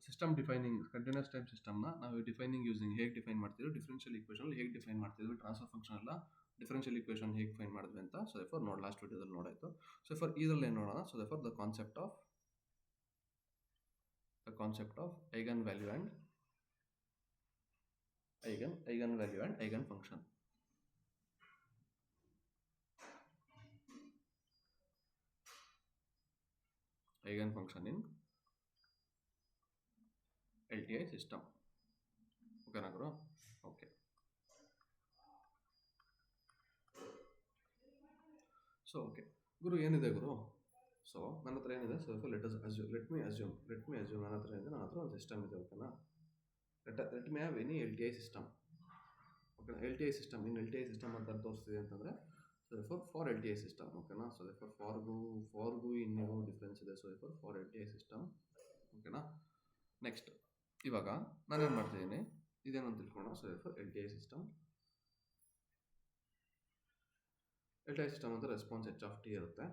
System defining continuous time ಸಿಸ್ಟಮ್ನ ನಾವು defining using ಹೇಗೆ ಡಿಫೈನ್ ಮಾಡ್ತೀವಿ, ಡಿಫರೆನ್ಷಿಯಲ್ ಈಕ್ವೇಷನ್ ಹೇಗೆ ಡಿಫೈನ್ ಮಾಡ್ತಿದ್ವಿ, ಟ್ರಾನ್ಸ್ಫರ್ ಫಂಕ್ಷನ್ ಎಲ್ಲ ಡಿಫರೆನ್ಷಿಯಲ್ ಈಕ್ವೇಷನ್ ಹೇಗೆ ಫೈನ್ ಮಾಡಿದ್ವಿ ಅಂತ. ಸೊ ಫಾರ್ ನೋಡಿ ಲಾಸ್ಟ್ ವಿಡಿಯೋದಲ್ಲಿ ನೋಡಾಯಿತು. ಸೊ ಫಾರ್ ಇದರಲ್ಲಿ ಏನು ನೋಡೋಣ. So for the concept of eigen value and eigen value and eigen function. Eigen function in LTI system. ಓಕೆನಾ ಗುರು? ಓಕೆ. ಸೊ ಓಕೆ ಗುರು, ಏನಿದೆ ಗುರು? ಸೊ ನನ್ನ ಹತ್ರ ಏನಿದೆ? ಸೊ ಲೆಟ್ ಮಿ ಅಸ್ಯೂಮ್ ನನ್ನ ಹತ್ರ ಏನಿದೆ? ನನ್ನ ಹತ್ರ ಒಂದು ಸಿಸ್ಟಮ್ ಇದೆ. ಓಕೆನಾ? Let me have any LTI system. ಓಕೆನಾ? LTI ಸಿಸ್ಟಮ್ ಅಂತ ತೋರಿಸ್ತಿದೆ ಅಂತಂದರೆ ಫಾರ್ LTI ಸಿಸ್ಟಮ್. ಓಕೆನಾ? ಸೊ ಫಾರ್ಗೂ ಇನ್ನೇನು ಡಿಫ್ರೆನ್ಸ್ ಇದೆ. So for LTI system. ಓಕೆನಾ? ನೆಕ್ಸ್ಟ್ ಇವಾಗ ನಾನೇನು ಮಾಡ್ತಿದ್ದೀನಿ, ಇದೇನು ಅಂತ ತಿಳ್ಕೊಳ್ಳೋಣ. ಸೊ ಫಾರ್ LTI ಸಿಸ್ಟಮ್ ಅಂತ ರೆಸ್ಪಾನ್ಸ್ h ಆಫ್ t ಇರುತ್ತೆ.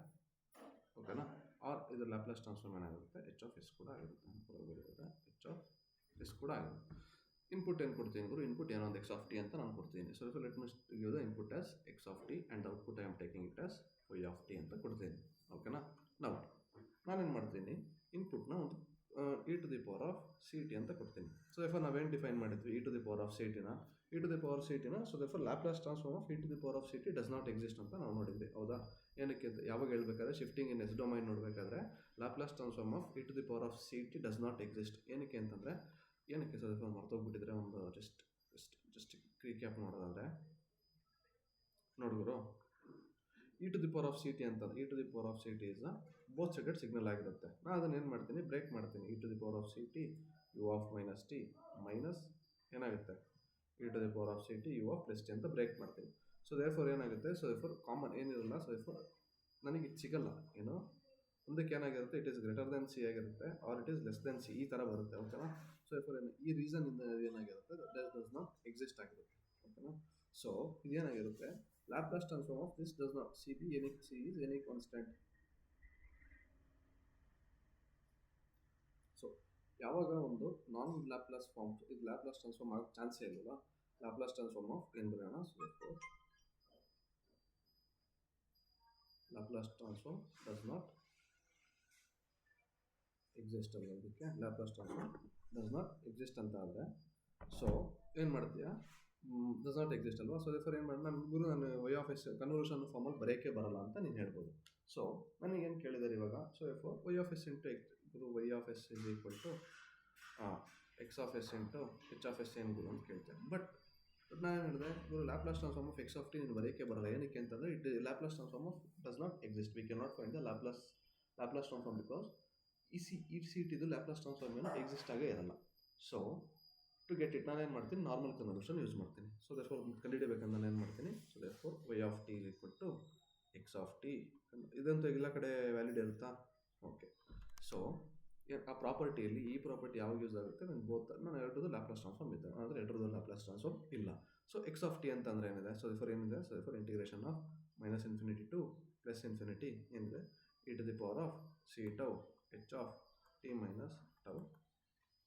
ಓಕೆನಾ? ಆರ್ ಇದು ಲ್ಯಾಪ್ಲೇಸ್ ಟ್ರಾನ್ಸ್ಫಾರ್ಮ್ ಏನಾಗಿರುತ್ತೆ? h ಆಫ್ s ಕೂಡ ಆಗಿರುತ್ತೆ. h ಆಫ್ s ಕೂಡ ಆಗಿರುತ್ತೆ. ಇನ್ಪುಟ್ ಏನು ಕೊಡ್ತೀನಿ ಗುರು? ಇನ್ಪುಟ್ ಏನೋ ಒಂದು x ಆಫ್ t ಅಂತ ನಾನು ಕೊಡ್ತೀನಿ. So let me give the input as x of t and output I am taking it as y of t ಅಂತ ಕೊಡ್ತೀನಿ. ಓಕೆನಾ? ನಾನೇನು ಮಾಡ್ತೀನಿ, ಇನ್ಪುಟ್ನ ಒಂದು e to the power of ct ಅಂತ ಕೊಡ್ತೀನಿ. ಸೊ ನಾವೇನು ಡಿಫೈನ್ ಮಾಡಿದ್ವಿ? e to the power of ct-ನ. So Laplace transform of e to the power of ct does not exist ಅಂತ ನಾವು ನೋಡಿದ್ವಿ. ಹೌದಾ? ಏನಕ್ಕೆ? ಯಾವಾಗ ಹೇಳ್ಬೇಕಾದ್ರೆ ಶಿಫ್ಟಿಂಗ್ ಇನ್ ಎಸ್ ಡೊಮೈನ್ ನೋಡಬೇಕಾದ್ರೆ Laplace transform of e to the power of ct does not exist. ಏನಕ್ಕೆ ಅಂತಂದರೆ ಮರ್ತೋಗ್ಬಿಟ್ಟಿದ್ರೆ ಒಂದು ಜಸ್ಟ್ ರೀಕ್ಯಾಪ್ ಮಾಡೋದಾದರೆ ನೋಡಿದ್ರು, e to the power of ct ಅಂತಂದ್ರೆ e to the power of ct is both sided signal ಆಗಿರುತ್ತೆ. ನಾನು ಅದನ್ನು ಏನು ಮಾಡ್ತೀನಿ? ಬ್ರೇಕ್ ಮಾಡ್ತೀನಿ. e to the power of ct u of minus t minus ಏನಾಗುತ್ತೆ? e to the power of ct u of plus t ಅಂತ break ಮಾಡ್ತೀನಿ. So ಏನಾಗುತ್ತೆ? ಸೊ ಕಾಮನ್ ಏನಿರಲ್ಲ. ಸೊ ನನಗೆ ಇದು ಸಿಗಲ್ಲ. ಏನು ಮುಂದಕ್ಕೆ ಏನಾಗಿರುತ್ತೆ? It is greater than c ಆಗಿರುತ್ತೆ, or it is less than c, ಈ ಥರ ಬರುತ್ತೆ. ಓಕೆನಾ? ಸೊ ಈ ರೀಸನ್ನಿಂದ ಏನಾಗಿರುತ್ತೆ? ಡಸ್ ನಾಟ್ ಎಕ್ಸಿಸ್ಟ್ ಆಗಿರುತ್ತೆ. ಓಕೆನಾ? ಸೊ ಇದೇನಾಗಿರುತ್ತೆ? Laplace transform of this does not c is any constant. So ಯಾವಾಗ ಒಂದು ನಾನ್ ಲ್ಯಾಪ್ಲೇಸ್ ಫಾರ್ಮ್ ಇದು ಲ್ಯಾಪ್ಲೇಸ್ ಟ್ರಾನ್ಸ್ಫಾರ್ಮ್ ಆಗೋ ಚಾನ್ಸೇ ಇಲ್ಲಲ್ಲ. ಲ್ಯಾಪ್ಲೇಸ್ ಟ್ರಾನ್ಸ್ಫಾರ್ಮ್ ಆಫ್ ಏನು ಬರೋಣ? So Laplace transform does not exist ಅನ್ನೋದಕ್ಕೆ Laplace transform does not exist ಅಂತ ಆದರೆ ಸೊ ಏನು ಮಾಡ್ತೀಯಾ? ಡಸ್ ನಾಟ್ ಎಕ್ಸಿಸ್ಟ್ ಅಲ್ವಾ? ಸೊ ಏನು ಮಾಡಿ ನಾನು ವೈ ಆಫ್ ಎಸ್ ಕನ್ವರ್ಷನ್ ಫಾರ್ಮಲ್ಲಿ ಬರೋಕ್ಕೆ ಬರಲ್ಲ ಅಂತ ನೀನು ಹೇಳ್ಬೋದು. ಸೊ ನನಗೇನು ಕೇಳಿದ್ದಾರೆ ಇವಾಗ? So Y of S into Y of S is equal to X of S into H of S ಏನು ಗುರು ಅಂತ ಕೇಳ್ತೇನೆ. ಬಟ್ ನಾನು ಹೇಳಿದೆ ಗುರು Laplace transform of X of t ನೀನು ಬರೋಕ್ಕೆ ಬರಲ್ಲ. ಏನಕ್ಕೆ ಅಂತಂದರೆ Laplace transform of does not exist. We can not find the Laplace transform because ಈ ಟಿದು ಲ್ಯಾಪ್ಲೇಸ್ ಟ್ರಾನ್ಸ್ಫಾರ್ಮ್ ಏನು ಎಕ್ಸಿಸ್ಟ್ ಆಗೇ ಇರಲ್ಲ. ಸೊ ಟು ಗೆಟ್ ಇಟ್ ನಾನೇನು ಮಾಡ್ತೀನಿ? ನಾರ್ಮಲ್ ಕನ್ವರ್ಷನ್ ಯೂಸ್ ಮಾಡ್ತೀನಿ. ಸೊ ಕಂಡುಹಿಡಿಬೇಕಂದ್ರೆ ನಾನು ಏನು ಮಾಡ್ತೀನಿ? So Y of T equal to X of T. ಇದಂತೂ ಎಲ್ಲ ಕಡೆ ವ್ಯಾಲಿಡ್ ಇರುತ್ತಾ? ಓಕೆ. ಸೊ ಆ ಪ್ರಾಪರ್ಟಿಯಲ್ಲಿ ಈ ಪ್ರಾಪರ್ಟಿ ಯಾವಾಗ ಯೂಸ್ ಆಗುತ್ತೆ? ನಾನು ಎರಡರದ್ದು ಲ್ಯಾಪ್ಲೇಸ್ ಟ್ರಾನ್ಸ್ಫಾರ್ಮ್ ಇದೆ, ಅಂದರೆ ಎರಡರದ್ದು ಲ್ಯಾಪ್ಲೇಸ್ ಟ್ರಾನ್ಸ್ಫಾರ್ಮ್ ಇಲ್ಲ. ಸೊ ಎಕ್ಸ್ ಆಫ್ ಟಿ ಅಂತಂದರೆ ಏನಿದೆ? ಸೊ ಏನಿದೆ? So integration of minus infinity to plus infinity ಏನಿದೆ? e to the power of C tau H of T minus tau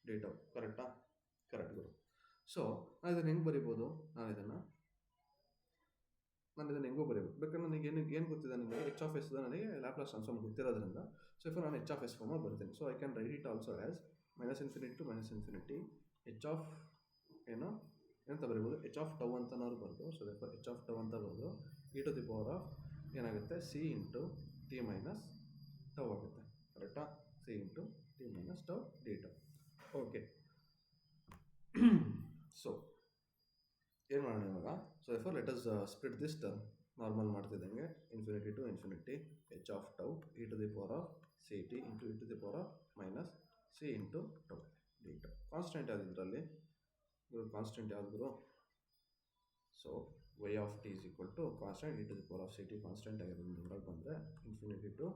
D tau. ಕರೆಕ್ಟಾ? Correct ಗುರು. ಸೊ ನಾನು ಇದನ್ನು ಹೆಂಗೆ ಬರಿಬೋದು? ನಾನು ಇದನ್ನು ಹೆಂಗೋ ಬರೀಬೋದು. ಬೇಕಾದ್ರೆ ನನಗೆ ಏನು ಗೊತ್ತಿದೆ? ನನಗೆ ಎಚ್ ಆಫ್ ಎಸ್ ನನಗೆ ಲ್ಯಾಪ್ಲೇಸ್ ಟ್ರಾನ್ಸ್ಫಾರ್ಮ್ ಗೊತ್ತಿರೋದ್ರಿಂದ ಸೊ ನಾನು ಎಚ್ ಆಫ್ ಎಸ್ ಫಾರ್ಮಲ್ಲಿ ಬರ್ತೀನಿ. So I can write it also as minus infinity to minus infinity H of ಏನಂತ ಬರೀಬೋದು? ಎಚ್ ಆಫ್ ಟೌ ಅಂತನಾದ್ರು ಬರೆದು ಸೊ ಎಚ್ ಆಫ್ ಟೌ ಅಂತ ಬರೆದು e to the power of ಏನಾಗುತ್ತೆ? C into t minus tau ಆಗುತ್ತೆ. ಕರೆಕ್ಟಾ? C into t minus tau D tau. Okay. So ಏನು ಮಾಡೋಣ ಇವಾಗ? So let us split this term. Normal ಮಾಡ್ತಿದ್ದಂಗೆ infinity to infinity H of tau e to the power of C T into e to the power of minus C into tau D tau. Constant ಯಾವ್ದು ಇದರಲ್ಲಿ? Constant ಯಾವ್ದು ಗುರು? So Y of T is equal to constant e to the power of C T constant ಆಗಿರೋದ್ರಿಂದ ಹೊರಗೆ ಬಂದರೆ infinity to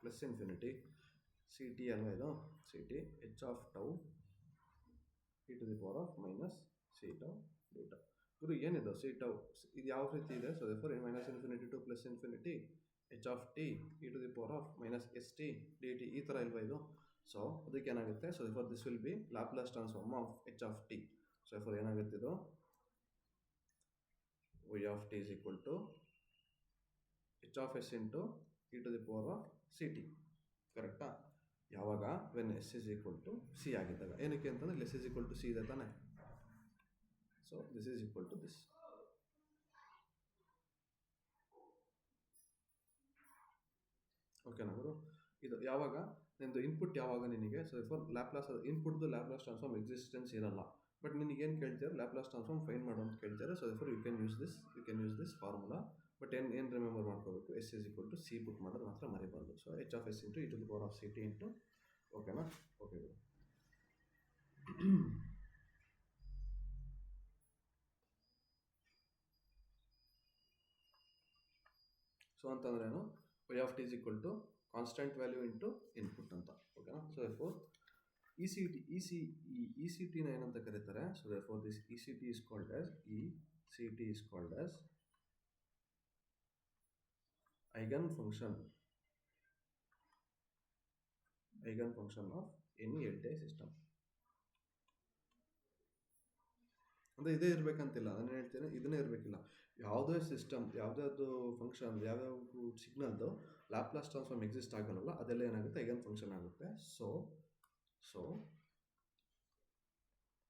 plus infinity C T ಅಲ್ವಾ ಇದು? C T H of tau e to the power of minus C tau D tau. ಗುರು ಏನಿದೆ C tau? ಇದು ಯಾವ ರೀತಿ ಇದೆ? So minus infinity to plus infinity H of T e to the power of minus S T D T ಈ ಥರ ಇಲ್ವಾ ಇದು? ಸೊ ಅದಕ್ಕೆ ಏನಾಗುತ್ತೆ, so for this will be Laplace transform of H of T. So for ಏನಾಗುತ್ತೆ ಇದು y of t is equal to h of s into e to the power of ct. ಕರೆಕ್ಟಾ? ಯಾವಾಗ when S is equal to C ಆಗಿದ್ದಾಗ. ಏನಕ್ಕೆ ಅಂತಂದರೆ less is equal to C ಇದೆ ತಾನೆ. So this is equal to this. ಓಕೆನಾ ಗುರು? ಇದು ಯಾವಾಗ ನಿಮ್ಮದು ಇನ್ಪುಟ್ ಯಾವಾಗ ನಿನಗೆ, ಸೊ ಫಾರ್ ಲ್ಯಾಪ್ಲಾಸ್ ಇನ್ಪುಟ್ದು ಲ್ಯಾಪ್ಲಾಸ್ ಟ್ರಾನ್ಸ್ಫಾರ್ಮ್ ಎಕ್ಸಿಸ್ಟೆನ್ಸ್ ಇರಲ್ಲ, ಬಟ್ ನಿನಗೆ ಏನು ಕೇಳ್ತಾರೆ, ಲ್ಯಾಪ್ಲಾಸ್ ಟ್ರಾನ್ಸ್ಫಾರ್ಮ್ ಫೈನ್ ಮಾಡು ಅಂತ ಕೇಳ್ತಾರೆ. So for you can use this formula. But ಏನು ರಿಮೆಂಬರ್ ಮಾಡ್ಕೋಬೇಕು, S is equal to C put ಮಾಡೋದು ಮಾತ್ರ ಮರಿಬಾರ್ದು. So H of S into E to the power of C T into. ಓಕೆನಾ? Okay. So ಅಂತಂದ್ರೆ ಏನು, y of t is equal to constant value into input ಅಂತ. ಓಕೆನಾ? So therefore e C ಟಿನ ಏನಂತ ಕರೀತಾರೆ, so therefore this e C T is called as eigen function of any LTI system. ಅಂದರೆ ಇದೇ ಇರಬೇಕಂತಿಲ್ಲ, ನಾನು ಹೇಳ್ತೇನೆ ಇದನ್ನೇ ಇರಬೇಕಿಲ್ಲ. ಯಾವುದೇ ಸಿಸ್ಟಮ್, ಯಾವುದಾದ್ರು ಫಂಕ್ಷನ್, ಯಾವ್ಯಾವ ಸಿಗ್ನಲ್ದು ಲ್ಯಾಪ್ಲಾಸ್ ಟ್ರಾನ್ಸ್ಫಾರ್ಮ್ ಎಕ್ಸಿಸ್ಟ್ ಆಗಲ್ಲ, ಅದೆಲ್ಲ ಏನಾಗುತ್ತೆ, ಐಗನ್ ಫಂಕ್ಷನ್ ಆಗುತ್ತೆ. So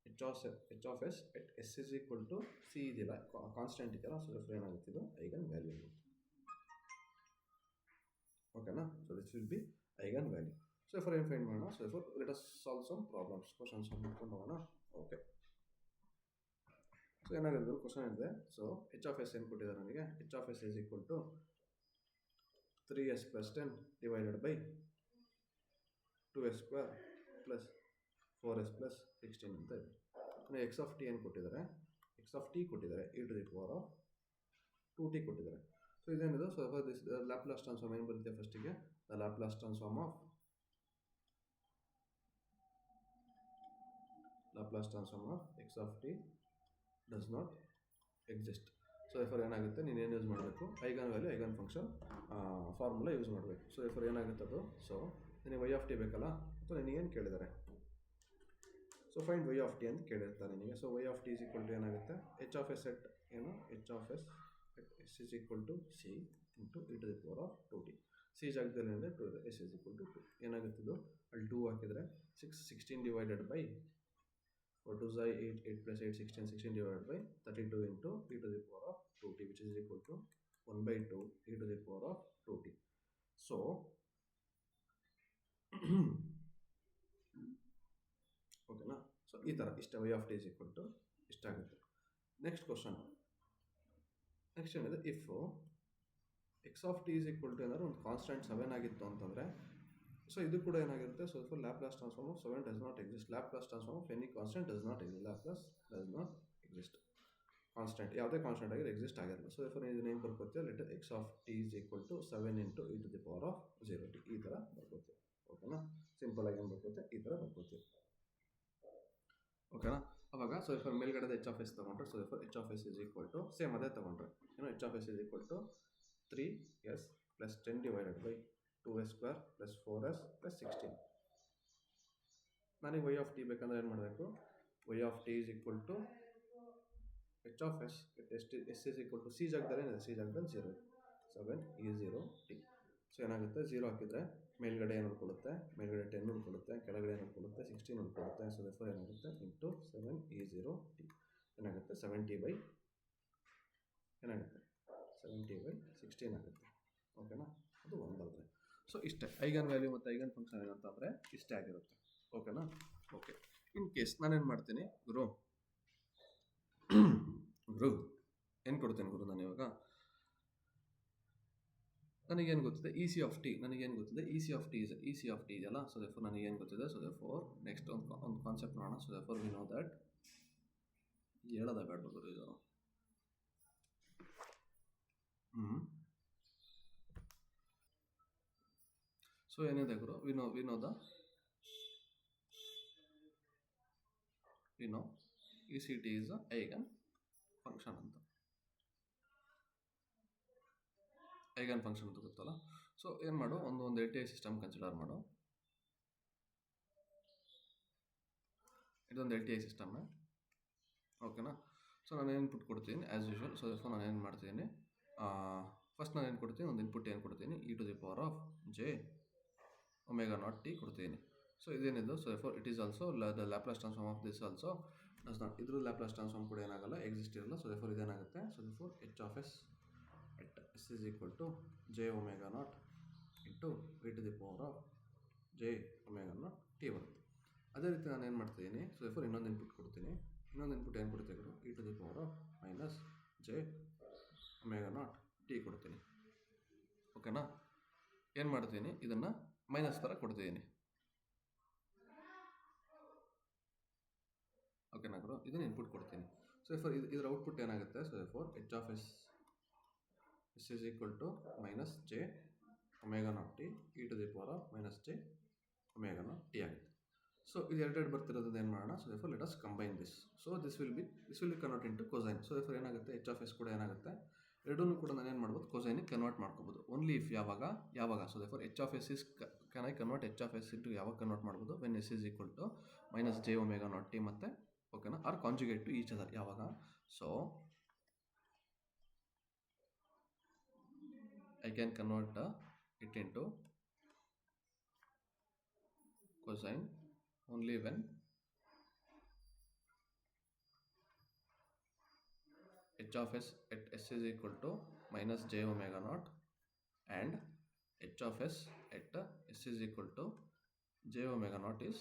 H of S at S is equal to C ಇದೆಯಲ್ಲ, ಕಾನ್ಸ್ಟೆಂಟ್ ಇದೆಯಲ್ಲ, ಸೊ ರೆಫರ್ ಏನಾಗುತ್ತೆ, ಇದು ಐಗನ್ ವ್ಯಾಲ್ಯೂ ಆಗುತ್ತೆ. ಓಕೆನಾ? So this will be eigen value. So for ಏನು ಫೈಂಡ್ ಮಾಡೋಣ, so for let us solve some problems, question solve ಮಾಡ್ಕೊಂಡು ಹೋಗೋಣ. ಓಕೆ. ಸೊ ಏನಾಗುತ್ತೆ ಕ್ವಶನ್ ಇದೆ. ಸೊ ಎಚ್ ಆಫ್ ಎಸ್ ಏನು ಕೊಟ್ಟಿದ್ದಾರೆ ನನಗೆ, H of S is equal to 3s + 10 divided by 2s² + 4s + 16 ಅಂತ ಇದೆ. ಅಂದರೆ ಎಕ್ಸ್ ಆಫ್ ಟಿ ಏನು ಕೊಟ್ಟಿದ್ದಾರೆ, ಎಕ್ಸ್ ಆಫ್ ಟಿ ಕೊಟ್ಟಿದ್ದಾರೆ, e to the power of 2t ಕೊಟ್ಟಿದ್ದಾರೆ. ಸೊ ಇದೇನಿದೆ, ಸೊ ದಿಸ್ ಲ್ಯಾಪ್ಲಾಸ್ ಟ್ರಾನ್ಸ್ಫಾರ್ಮ್ ಏನು ಬರುತ್ತೆ ಫಸ್ಟಿಗೆ, the Laplace transform of X of T does not exist. So ಎಫರ್ ಏನಾಗುತ್ತೆ, ನೀನೇನು ಯೂಸ್ ಮಾಡಬೇಕು, eigen value eigen function formula use ಮಾಡಬೇಕು. ಸೊ ಎಫರ್ ಏನಾಗುತ್ತೆ ಅದು, ಸೊ ನಿನಗೆ ವೈ ಆಫ್ ಟಿ ಬೇಕಲ್ಲ, ಅಥವಾ ನಿನಗೇನು ಕೇಳಿದ್ದಾರೆ, so find Y of T ಅಂತ ಕೇಳಿರ್ತಾರೆ ನಿನಗೆ. So Y of T is equal to ಏನಾಗುತ್ತೆ, ಎಚ್ ಆಫ್ ಎಸ್ ಎಟ್ ಏನು, H of S S is equal to C into E to the power of 2t. C ಜಾಗದಲ್ಲಿ ಅಂದರೆ 2 ಇದೆ, S is equal to 2. ಏನಾಗುತ್ತಿದ್ದು ಅಲ್ಲಿ 2 ಹಾಕಿದರೆ 16 divided by 4 2 8, 8 + 8 16 divided by 32 into e to the power of 2t, which is equal to 1/2 e to the power of 2t. So okay na, so ಈ ತರ ಇಷ್ಟ y of t is equal to ಇಷ್ಟ ಆಗುತ್ತೆ. Next question, next ಏನಿದೆ, if x of t is equal to ಏನಾದ್ರು ಒಂದು constant 7 ಆಗಿತ್ತು ಅಂತಂದರೆ, ಸೊ ಇದು ಕೂಡ ಏನಾಗಿರುತ್ತೆ, so for Laplace transform of 7 does not exist. Laplace transform of any constant does not exist. Laplace does not exist. Constant ಯಾವುದೇ constant ಆಗಿ exist ಆಗಿರಲ್ಲ. ಸೊ ಫಾರ್ ಇದನ್ನ ಏನು ಬರ್ಕೋತೀವಿ, let X of T is equal to 7 into E to the power of 0t. ಈ ಥರ ಬರ್ಕೋತೀವಿ. ಓಕೆನಾ? ಸಿಂಪಲ್ ಆಗಿ ಏನು ಬರ್ಕೋತೀವಿ, ಈ ಥರ ಬರ್ಕೋತೀವಿ. ಓಕೆನಾ? ಅವಾಗ ಸೊ ಫಾರ್ ಮೇಲ್ಗಡೆ ಎಚ್ ಆಫ್ ಎಸ್ ತೊಗೊಂಡ್ರೆ, so for H of S is equal to same ಅದೇ ತೊಗೊಂಡ್ರೆ ಏನೋ, H of S is equal to 3s + 10 divided by 2s² + 4s + 16. ನನಗೆ ವೈ ಆಫ್ ಟಿ ಬೇಕಂದ್ರೆ ಏನು ಮಾಡಬೇಕು, Y of T is equal to H of S S is equal to C ಜಾಗದಲ್ಲಿ ಏನಿದೆ, C ಜಾಗದಲ್ಲಿ 0 7e0t. ಸೊ ಏನಾಗುತ್ತೆ, 0 ಹಾಕಿದರೆ ಮೇಲ್ಗಡೆ ಏನು ಉಳ್ಕೊಳ್ಳುತ್ತೆ, ಮೇಲ್ಗಡೆ 10 ಉಳ್ಕೊಳ್ಳುತ್ತೆ, ಕೆಳಗಡೆ ಏನು ಉಳ್ಕೊಳ್ಳುತ್ತೆ, 16 ಉಳ್ಕೊಳ್ಳುತ್ತೆ. ಸೊ ದೆಫೋರ್ ಏನಾಗುತ್ತೆ, ಇಂಟು 7e0t ಏನಾಗುತ್ತೆ, 70/16 ಆಗುತ್ತೆ. ಓಕೆನಾ? ಅದು 1 ಬರುತ್ತೆ. ಸೊ ಇಷ್ಟೇ ಐಗನ್ ವ್ಯಾಲ್ಯೂ ಮತ್ತು ಐಗನ್ ಫಂಕ್ಷನ್ ಏನಂತಂದರೆ ಇಷ್ಟೇ ಆಗಿರುತ್ತೆ. ಓಕೆನಾ? ಓಕೆ. ಇನ್ ಕೇಸ್ ನಾನೇನು ಮಾಡ್ತೀನಿ, ಗುರು ಏನು ಕೊಡ್ತೇನೆ ಗುರು, ನಾನು ಇವಾಗ ನನಗೇನು ಗೊತ್ತಿದೆ, ಇ ಸಿ ಆಫ್ ಟಿ, ನನಗೇನು ಗೊತ್ತಿದೆ, ಇ ಸಿ ಆಫ್ ಟಿ ಇದೆಯಲ್ಲ. ಸೊ ದೆಫೋರ್ ನನಗೇನು ಗೊತ್ತಿದೆ, ಸೊ ದೆಫೋರ್ ನೆಕ್ಸ್ಟ್ ಒಂದು ಕಾನ್ಸೆಪ್ಟ್ ನೋಡೋಣ. So therefore we know that, ಹೇಳೋದ ಬೇಡ ಗುರು ಇದು. ಸೊ ಏನಿದೆ ಗುರು, we know e C T is a eigen function ಅಂತ. ಐಗನ್ ಫಂಕ್ಷನ್ ಅಂತ ಗೊತ್ತಲ್ಲ. ಸೊ ಏನು ಮಾಡು, ಒಂದು LTI ಸಿಸ್ಟಮ್ ಕನ್ಸಿಡರ್ ಮಾಡು. ಇದೊಂದು LTI ಸಿಸ್ಟಮ್. ಓಕೆನಾ. ಸೊ ನಾನು ಇನ್ಪುಟ್ ಕೊಡ್ತೀನಿ ಆ್ಯಸ್ ಯೂಶುವಲ್. ಸೊ ನಾನು ಏನು ಮಾಡ್ತೀನಿ, ಫಸ್ಟ್ ನಾನು ಏನು ಕೊಡ್ತೀನಿ, ಒಂದು ಇನ್ಪುಟ್ ಏನು ಕೊಡ್ತೀನಿ, e⁻j⍵0t ಕೊಡ್ತೀನಿ. ಸೊ ಇದೇನಿದು, so it is also the Laplace transform of this also does not, ಇದ್ರ ಲ್ಯಾಪ್ಲಾಸ್ ಟ್ರಾನ್ಸ್ಫಾರ್ಮ್ ಕೂಡ ಏನಾಗಲ್ಲ, ಎಕ್ಸಿಸ್ಟ್ ಇರಲ್ಲ. ಸೊ ಇದೇನಾಗುತ್ತೆ, so H at s is equal to j⍵0 into e⁻j⍵0t ಬರುತ್ತೆ. ಅದೇ ರೀತಿ ನಾನು ಏನು ಮಾಡ್ತಿದ್ದೀನಿ, ಸೊ ಇನ್ನೊಂದು ಇನ್ಪುಟ್ ಕೊಡ್ತೀನಿ. ಇನ್ನೊಂದು ಇನ್ಪುಟ್ ಏನು ಕೊಡ್ತೀನಿ, e⁻j⍵0t ಕೊಡ್ತೀನಿ. ಓಕೆನಾ. ಏನು ಮಾಡ್ತೀನಿ, ಇದನ್ನು ಮೈನಸ್ ಥರ ಕೊಡ್ತಿದ್ದೀನಿ. ಓಕೆನಾ ಗುರು, ಇದನ್ನು ಇನ್ಪುಟ್ ಕೊಡ್ತೀನಿ. ಸೊ ಇದರ ಔಟ್ಪುಟ್ ಏನಾಗುತ್ತೆ, so H is equal to -j⍵0t e⁻j⍵0t ಆಗುತ್ತೆ. ಸೊ ಇದು ಎರಡು ಬರ್ತಿರೋದು ಏನು ಮಾಡೋಣ, so let us combine this. So this will be convert into cosine. So ಏನಾಗುತ್ತೆ, H ಕೂಡ ಏನಾಗುತ್ತೆ, ಎರಡೂ ಕೂಡ ನಾನು ಏನು ಮಾಡ್ಬೋದು, ಕೊಸೈನಿಗೆ ಕನ್ವರ್ಟ್ ಮಾಡ್ಕೋಬೋದು. ಓನ್ಲಿ ಇಫ್ ಯಾವಾಗ, so H is can I convert H into ಯಾವಾಗ ಕನ್ವರ್ಟ್ ಮಾಡ್ಬೋದು, when s is equal to -j⍵0t ಮತ್ತು ಓಕೆನಾ, are conjugate to each other. ಯಾವಾಗ, so I can convert it into cosine only when H at s is equal to -j⍵0 and H at s is equal to j⍵0 is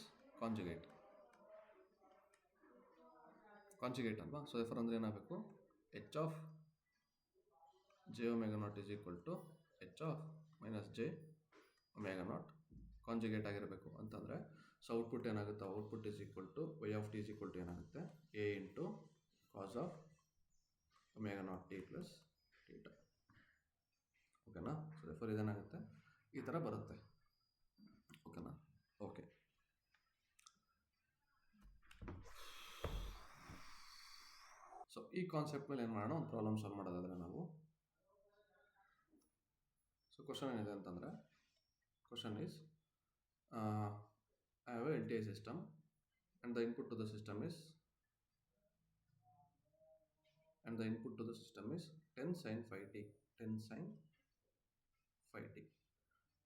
conjugate ಅಲ್ವಾ. So ಅಂದರೆ ಏನಾಗಬೇಕು, H of j⍵0 is equal to H of -j⍵0 conjugate ಆಗಿರಬೇಕು ಅಂತಂದರೆ, so output ಏನಾಗುತ್ತೆ, output is equal to y(t) is equal to ಏನಾಗುತ್ತೆ, a into cos of ⍵0t plus theta. ಓಕೆನಾ. So ಇದೇನಾಗುತ್ತೆ, ಈ ಥರ ಬರುತ್ತೆ. ಓಕೆನಾ. ಓಕೆ. ಸೊ ಈ ಕಾನ್ಸೆಪ್ಟ್ ಮೇಲೆ ಏನು ಮಾಡೋಣ, ಒಂದು ಪ್ರಾಬ್ಲಮ್ ಸಾಲ್ವ್ ಮಾಡೋದಾದರೆ ನಾವು, ಸೊ ಕ್ವಶನ್ ಏನಿದೆ ಅಂತಂದರೆ, question is I have a LTI system and the input to the system is 10 sin 5t.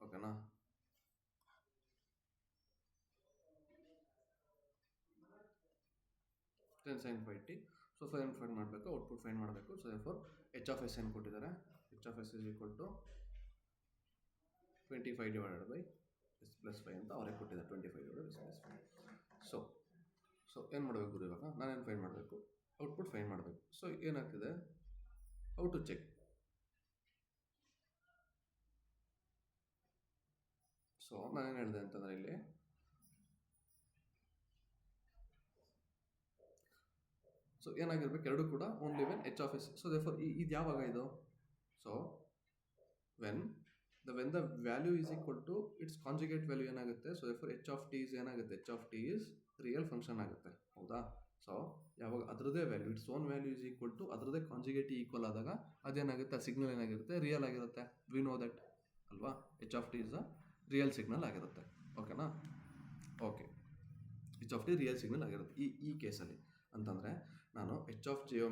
ಓಕೆನಾ. Ten sin 5t. So fine ಮಾಡಬೇಕು, ಔಟ್ಪುಟ್ ಫೈನ್ ಮಾಡಬೇಕು. ಸೊ H of s ಏನು ಕೊಟ್ಟಿದ್ದಾರೆ, H of s is equal to 25 divided by s plus 5 ಅಂತ ಅವರೇ ಕೊಟ್ಟಿದ್ದಾರೆ, 25 divided by s plus 5. So ಏನು ಮಾಡಬೇಕು ಗುರು, ಇವಾಗ ನಾನೇನು ಫೈನ್ ಮಾಡಬೇಕು, ಔಟ್ಪುಟ್ ಫೈನ್ ಮಾಡಬೇಕು. ಸೊ ಏನಾಗ್ತಿದೆ, ಹೌ ಟು ಚೆಕ್. ಸೊ ನಾನೇನು ಹೇಳಿದೆ ಅಂತಂದರೆ, ಇಲ್ಲಿ ಸೊ ಏನಾಗಿರ್ಬೇಕು, ಎರಡು ಕೂಡ only when H of s. So ಇದು ಯಾವಾಗ ಇದು, so when the value is equal to it's conjugate value ಏನಾಗುತ್ತೆ. So H of t is ಏನಾಗುತ್ತೆ, H of t is real function ಆಗುತ್ತೆ. ಹೌದಾ. ಸೊ ಯಾವಾಗ ಅದರದೇ value, it's own value is equal to ಅದರದೇ ಕಾಂಜುಗೇಟ್ ಈಕ್ವಲ್ ಆದಾಗ ಅದೇನಾಗುತ್ತೆ, ಆ ಸಿಗ್ನಲ್ ಏನಾಗಿರುತ್ತೆ, ರಿಯಲ್ ಆಗಿರುತ್ತೆ. ವಿ ನೋ ದಟ್ ಅಲ್ವಾ, H of t is a real signal ಆಗಿರುತ್ತೆ. ಓಕೆನಾ. Okay, H of t real signal ಆಗಿರುತ್ತೆ ಈ ಕೇಸಲ್ಲಿ. ಅಂತಂದರೆ ನಾನು H of j⍵t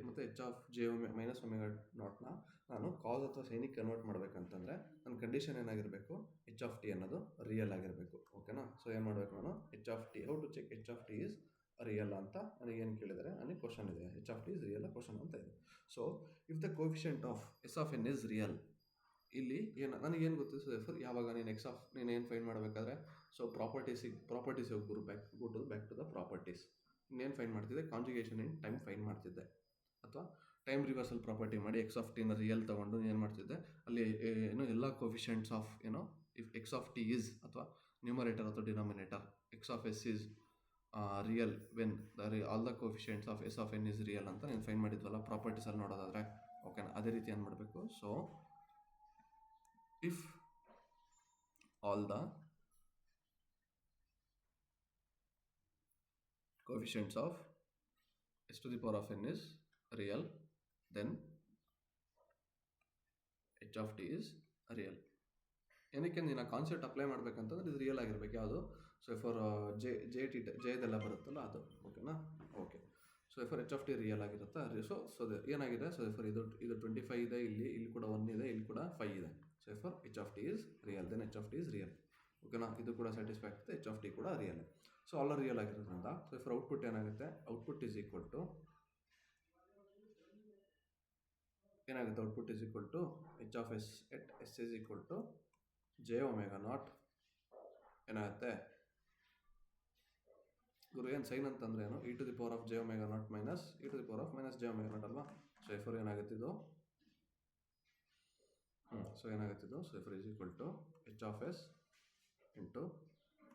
ಮತ್ತು H of j⍵0ನ ನಾನು ಕಾಸ್ ಅಥವಾ ಸೈನಿಗೆ ಕನ್ವರ್ಟ್ ಮಾಡಬೇಕಂತಂದರೆ ನನ್ನ ಕಂಡೀಷನ್ ಏನಾಗಿರಬೇಕು, H of t ಅನ್ನೋದು ರಿಯಲ್ ಆಗಿರಬೇಕು. ಓಕೆನಾ. ಸೊ ಏನು ಮಾಡಬೇಕು ನಾನು, H of t, how to check H of t is real ಅಂತ ನನಗೆ ಏನು ಕೇಳಿದರೆ, ನನಗೆ ಕ್ವಶನ್ ಇದೆ, H of t is real question ಅಂತ ಇದೆ. So if the coefficient of S of n is real, ಇಲ್ಲಿ ನನಗೇನು ಗೊತ್ತು, ಸೊ ಯಾವಾಗ ನೀನು ಏನು ಫೈಂಡ್ ಮಾಡಬೇಕಾದ್ರೆ, ಸೊ ಪ್ರಾಪರ್ಟೀಸ್ ಹೋಗಿ ಬ್ಯಾಕ್ ಟು ದ ಪ್ರಾಪರ್ಟೀಸ್. ಇನ್ನೇನು ಫೈನ್ ಮಾಡ್ತಿದ್ದೆ, ಕಾಂಜುಗೇಷನ್ ಇನ್ ಟೈಮ್ ಫೈನ್ ಮಾಡ್ತಿದ್ದೆ, ಅಥವಾ ಟೈಮ್ ರಿವರ್ಸಲ್ ಪ್ರಾಪರ್ಟಿ ಮಾಡಿ X of t ನ ರಿಯಲ್ ತೊಗೊಂಡು ಏನು ಮಾಡ್ತಿದ್ದೆ, ಅಲ್ಲಿ ಎಲ್ಲ coefficients of if X of t is ಅಥವಾ ನ್ಯೂಮರೇಟರ್ ಅಥವಾ denominator X of s is real when all the coefficients of S of n is real ಅಂತ ನೀನು ಫೈನ್ ಮಾಡಿದ್ವಲ್ಲ ಪ್ರಾಪರ್ಟೀಸಲ್ಲಿ ನೋಡೋದಾದರೆ. ಓಕೆನಾ. ಅದೇ ರೀತಿ ಏನು ಮಾಡಬೇಕು, so if all the coefficients of s to the power of n is real, then H of t is real. ಏನಕ್ಕೆ ನೀನು ಆ ಕಾನ್ಸೆಪ್ಟ್ ಅಪ್ಲೈ ಮಾಡಬೇಕಂತಂದ್ರೆ ಇದು ರಿಯಲ್ ಆಗಿರ್ಬೇಕು. ಯಾವುದು, ಸೊ ಫಾರ್ ಜೆದೆಲ್ಲ ಬರುತ್ತಲ್ಲ ಅದು. ಓಕೆನಾ? Okay. So for H of T real ಆಗಿರುತ್ತಾ? ಸೊ ಏನಾಗಿದೆ? ಸೊ ಫಾರ್ ಇದು 25 ಇದೆ, ಇಲ್ಲಿ ಕೂಡ 1 ಇದೆ, ಇಲ್ಲಿ ಕೂಡ 5 ಇದೆ. So for H of T is real, then H of T is real. ಓಕೆನಾ? ಇದು ಕೂಡ ಸ್ಯಾಟಿಸ್ಫೈ ಆಗುತ್ತೆ, ಎಚ್ ಆಫ್ ಟಿ ಕೂಡ real. So all are real ಆಗಿರೋದ್ರಿಂದ ಸೊ ಫಾರ್ ಔಟ್ಪುಟ್ ಏನಾಗುತ್ತೆ? ಔಟ್ಪುಟ್ ಈಸ್ ಈಕ್ವಲ್ ಟು ಏನಾಗುತ್ತೆ? Output is equal to H of S at S is equal to J omega not ಏನಾಗುತ್ತೆ ಗುರು? ಏನು sine ಅಂತಂದ್ರೆ ಏನು? E to the power of J omega naught minus e to the power of minus J omega naught ಅಲ್ವಾ? So ಎಫರ್ ಏನಾಗುತ್ತಿದ್ದು? So ಏನಾಗುತ್ತಿದ್ದು? So ಎಫರ್ is equal to H of S into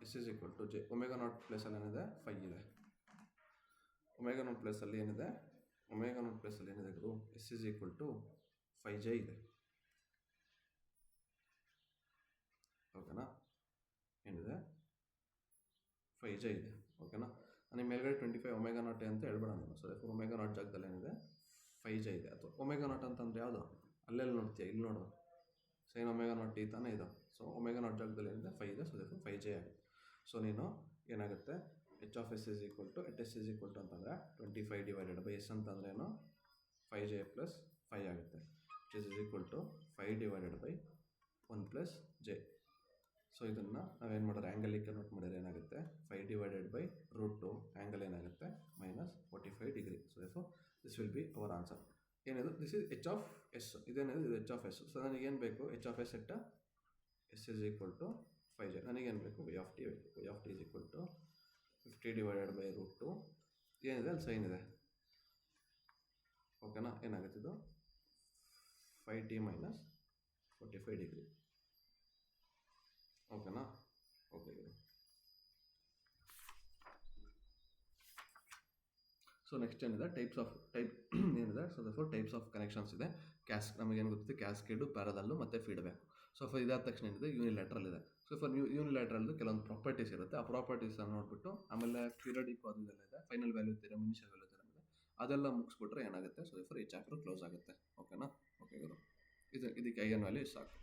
S is equal to J. Omega naught ಪ್ಲೇಸಲ್ಲಿ ಏನಿದೆ? 5 ಇದೆ. Omega naught ಪ್ಲೇಸಲ್ಲಿ ಏನಿದೆ? ಒಮೆಗಾ ನಾಟ್ ಪ್ಲೇಸಲ್ಲಿ ಏನಿದೆ ಗುರು? S is equal to 5j ಇದೆ. ಓಕೆನಾ? ಏನಿದೆ? 5j ಇದೆ. ಓಕೆನಾ? ನನಗೆ ಮೇಲ್ಗಡೆ 25 ಒಮೆಗಾ ನಾಟ್ ಅಂತ ಹೇಳ್ಬೇಡ ನಾನು. ಸೊ ಒಮೆಗಾ ನಾಟ್ ಜಾಗದಲ್ಲಿ ಏನಿದೆ? 5j ಇದೆ. ಅಥವಾ ಒಮೆಗಾ ನಾಟ್ ಅಂತಂದ್ರೆ ಯಾವುದು? ಅಲ್ಲೆಲ್ಲಿ ನೋಡ್ತೀಯ? ಇಲ್ಲಿ ನೋಡು, ಸೈನ್ ಒಮೆಗಾ ನಾಟ್ ಟಿ ತಾನೇ ಇದು. ಸೊ ಒಮೆಗಾ ನಾಟ್ ಜಾಗದಲ್ಲಿ ಏನಿದೆ? 5 ಇದೆ. ಸೊ 5j ಆಗುತ್ತೆ. ಸೊ ನೀನು ಏನಾಗುತ್ತೆ? H of S is equal to at S is equal to ಅಂತಂದರೆ 25 ಡಿವೈಡೆಡ್ ಬೈ ಎಸ್ ಅಂತಂದ್ರೆ ಏನು? 5j ಪ್ಲಸ್ 5 ಆಗುತ್ತೆ. Is equal to 5 divided by 1 plus J. So ಇದನ್ನು ನಾವೇನು ಮಾಡೋದು? ಆ್ಯಂಗಲಿಗೆ ಕನ್ವರ್ಟ್ ಮಾಡಿದ್ರೆ ಏನಾಗುತ್ತೆ? 5 ಡಿವೈಡೆಡ್ ಬೈ √2 ಆ್ಯಂಗಲ್ ಏನಾಗುತ್ತೆ? Minus 45 degree. So this will be our answer. ಏನಿದು? This is H of S. ಇದೇನಿದೆ? ಇದು ಎಚ್ ಆಫ್ ಎಸ್. ಸೊ ನನಗೇನು ಬೇಕು? H of S at S is equal to 5j. ನನಗೇನು ಬೇಕು? ವೈ ಆಫ್ ಟಿ ಬೇಕು. Y of T is equal to 50 divided by √2 ಏನಿದೆ? ಅಲ್ಲಿ ಸೈನ್ ಇದೆ. ಓಕೆನಾ? ಏನಾಗುತ್ತಿದ್ದು? 5t minus 45 degree. ಓಕೆನಾ? ಓಕೆ. ಸೊ ನೆಕ್ಸ್ಟ್ ಏನಿದೆ? ಟೈಪ್ ಏನಿದೆ? So four types of connections ಇದೆ. ನಮಗೇನು ಗೊತ್ತಿದೆ? ಕ್ಯಾಸ್ಕೇಡು, ಪ್ಯಾರಲಲ್ಲು ಮತ್ತು ಫೀಡ್ಬ್ಯಾಕ್. ಸೊ ಫಾರ್ ಇದಾದ ತಕ್ಷಣ ಏನಿದೆ? ಯೂನಿಲ್ಯಾಟ್ರಲ್ ಇದೆ. ಸೊ ಫಾರ್ ಯೂನಿಲ್ಯಾಟ್ರಲ್ದು ಕೆಲವೊಂದು ಪ್ರಾಪರ್ಟೀಸ್ ಇರುತ್ತೆ. ಆ ಪ್ರಾಪರ್ಟೀಸನ್ನು ನೋಡಿಬಿಟ್ಟು ಆಮೇಲೆ ಪೀರಿಯಡಿಕ್ ಅದೆಲ್ಲ ಇದೆ, final value theorem, initial value theorem ಇದೆ. ಅದೆಲ್ಲ ಮುಗಿಸ್ಬಿಟ್ರೆ ಏನಾಗುತ್ತೆ? ಸೊ ಫಾರ್ ಈ ಚಾಪ್ಟರ್ ಕ್ಲೋಸ್ ಆಗುತ್ತೆ. ಓಕೆನಾ? ಓಕೆ ಗುರು, ಇದಕ್ಕೆ ಐಗನ್ ವ್ಯಾಲ್ಯೂ ಸಾಕು.